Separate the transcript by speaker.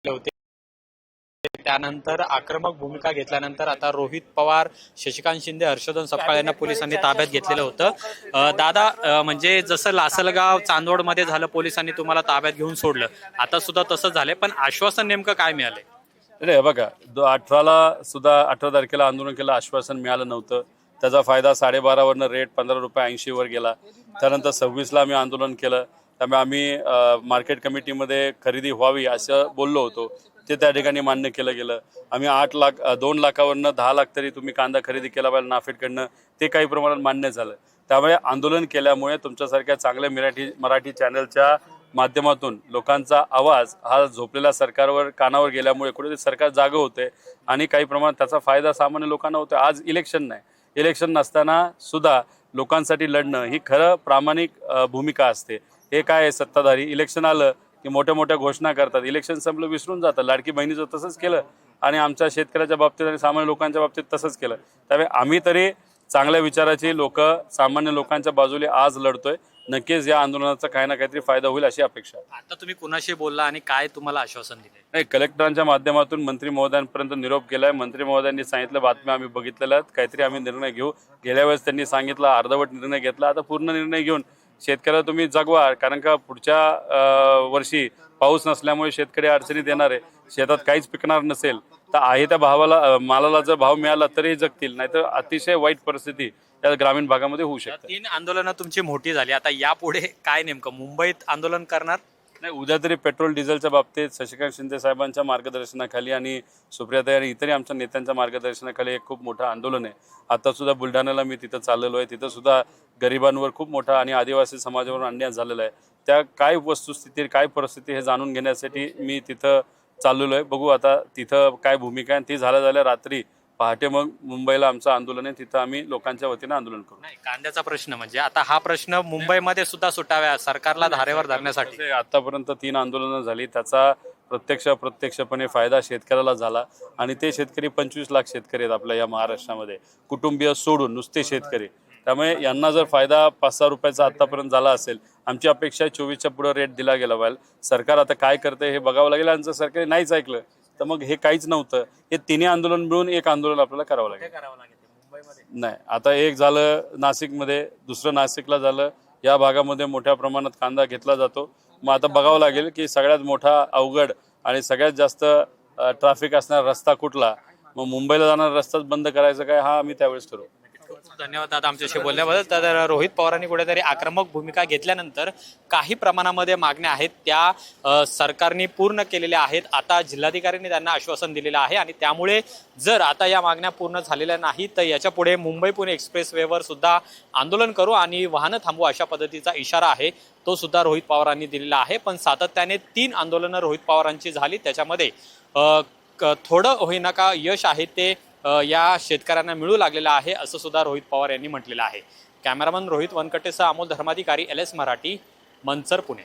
Speaker 1: होते। त्यानंतर आक्रमक भूमिका घेतल्यानंतर आता रोहित पवार, शशिकांत शिंदे, हर्षवर्धन सपकाळ यांना पोलिसांनी ताब्यात घेतलेलं होतं। दादा, म्हणजे जसं लासलगाव चांदवडमध्ये झालं, पोलिसांनी तुम्हाला ताब्यात घेऊन सोडलं, आता सुद्धा तसंच झालंय, पण आश्वासन नेमकं काय मिळालंय?
Speaker 2: नाही बघा, 18ला सुद्धा 18 तारखेला आंदोलन केलं, आश्वासन मिळालं नव्हतं। त्याचा फायदा 12.5 वरनं रेट 15 रुपये 80 वर गेला। त्यानंतर 26ला आम्ही आंदोलन केलं, त्यामुळे आम्ही मार्केट कमिटीमध्ये खरेदी व्हावी असं बोललो होतो, ते त्या ठिकाणी मान्य केलं गेलं। आम्ही 8 लाख 2 लाखावरनं 10 लाख तरी तुम्ही कांदा खरेदी केला पाहिजे नाफेडकडनं, ते काही प्रमाणात मान्य झालं। त्यामुळे आंदोलन केल्यामुळे तुमच्यासारख्या चांगल्या मराठी चॅनलच्या माध्यमातून लोकांचा आवाज हा झोपलेल्या सरकारवर कानावर गेल्यामुळे कुठेतरी सरकार जागं होते आणि काही प्रमाणात त्याचा फायदा सामान्य लोकांना होतो। आज इलेक्शन नाही, इलेक्शन नसताना सुद्धा लोकांसाठी लढणं ही खरं प्रामाणिक भूमिका असते। हे काय सत्ताधारी इलेक्शन आलं की मोठ्या मोठ्या घोषणा करतात, इलेक्शन संपलं विसरून जातं। लाडकी बहिणीचं तसंच केलं आणि आमच्या शेतकऱ्याच्या बाबतीत आणि सामान्य लोकांच्या बाबतीत तसंच केलं। त्यामुळे आम्ही तरी चांगल्या विचाराची लोक, सामान्य लोकांच्या बाजूने आज लढतोय। नक्कीच या आंदोलनाचा काही ना काहीतरी फायदा होईल अशी अपेक्षा आहे।
Speaker 1: आता तुम्ही कुणाशी बोलला आणि काय तुम्हाला आश्वासन दिले?
Speaker 2: नाही, कलेक्टरांच्या माध्यमातून मंत्री महोदयांपर्यंत निरोप केलाय। मंत्री महोदयांनी सांगितलं, बातम्या आम्ही बघितलेल्या आहेत, काहीतरी आम्ही निर्णय घेऊ। गेल्या वेळेस त्यांनी सांगितलं अर्धवट निर्णय घेतला, आता पूर्ण निर्णय घेऊन शेतकऱ्याला तुम्ही जगवा, कारण का पुढच्या वर्षी पाऊस नसल्यामुळे शेतकरी अडचणीत येणार आहे। शेतात काहीच पिकणार नसेल तर आहे त्या मालाला जर भाव मिळाला तरी जगतील, नाहीतर अतिशय वाईट परिस्थिती या ग्रामीण भागामध्ये होऊ शकते।
Speaker 1: 3 आंदोलनं तुमची मोठी झाली, आता यापुढे काय नेमकं मुंबईत आंदोलन करणार?
Speaker 2: नाही, उद्या तरी पेट्रोल डिझेलच्या बाबतीत शशिकांत शिंदे साहेबांच्या मार्गदर्शनाखाली आणि सुप्रियाताई आणि इतरही आमच्या नेत्यांच्या मार्गदर्शनाखाली एक खूप मोठं आंदोलन आहे। आता सुद्धा बुलढाण्याला मी तिथं चाललेलो आहे, तिथं सुद्धा गरिबांवर खूप मोठा आणि आदिवासी समाजावर अन्याय झालेला आहे। त्या काय वस्तुस्थिती, काय परिस्थिती हे जाणून घेण्यासाठी मी तिथं चाललेलो आहे। बघू आता तिथं काय भूमिका आहे, ती झाल्या रात्री पहाटे मग मुंबईला आमचं आंदोलन आहे, तिथं आम्ही लोकांच्या वतीनं आंदोलन करू।
Speaker 1: नाही, कांद्याचा प्रश्न म्हणजे आता हा प्रश्न मुंबईमध्ये सुद्धा सुटाव्या सरकारला धारेवर धरण्यासाठी।
Speaker 2: आतापर्यंत 3 आंदोलनं झाली, त्याचा प्रत्यक्षपणे फायदा शेतकऱ्याला झाला आणि ते शेतकरी 25 लाख शेतकरी आहेत आपल्या या महाराष्ट्रामध्ये, कुटुंबीय सोडून नुसते शेतकरी। त्यामुळे यांना जर फायदा 5-6 रुपयाचा आतापर्यंत झाला असेल, आमची अपेक्षा 24च्या पुढे रेट दिला गेला पाहिजे। सरकार आता काय करते हे बघावं लागेल, आणि जर सरकारने नाहीच ऐकलं तर मग हे काहीच नव्हतं। हे 3 आंदोलन मिळून एक आंदोलन आपल्याला करावं लागेल। नाही, आता एक झालं नाशिकमध्ये, दुसरं नाशिकला झालं, या भागामध्ये मोठ्या प्रमाणात कांदा घेतला जातो। मग आता बघावं लागेल की सगळ्यात मोठा अवघड आणि सगळ्यात जास्त ट्रॅफिक असणारा रस्ता कुठला, मग मुंबईला जाणारा रस्ताच बंद करायचा काय, हा आम्ही त्यावेळेस ठरवू।
Speaker 1: धन्यवाद दादा आमच्याशी बोलल्याबद्दल। तर रोहित पवारांनी कुठेतरी आक्रमक भूमिका घेतल्यानंतर काही प्रमाणामध्ये मागण्या आहेत त्या सरकारने पूर्ण केलेल्या आहेत। आता जिल्हाधिकाऱ्यांनी त्यांना आश्वासन दिलेलं आहे आणि त्यामुळे जर आता या मागण्या पूर्ण झालेल्या नाही तर याच्या पुढे मुंबई पुणे एक्सप्रेसवेवर सुद्धा आंदोलन करू आणि वाहनं थांबवू अशा पद्धतीचा इशारा आहे, तो सुद्धा रोहित पवारांनी दिलेला आहे। पण सातत्याने 3 आंदोलनं रोहित पवारांची झाली, त्याच्यामध्ये थोडं होईना का यश आहे ते या शेतकऱ्यांना मिळू लागलेलं आहे, असं सुद्धा रोहित पवार यांनी म्हटलेलं आहे। कॅमेरामन रोहित वनकटेसह अमोल धर्माधिकारी, LS मराठी, मंचर, पुणे।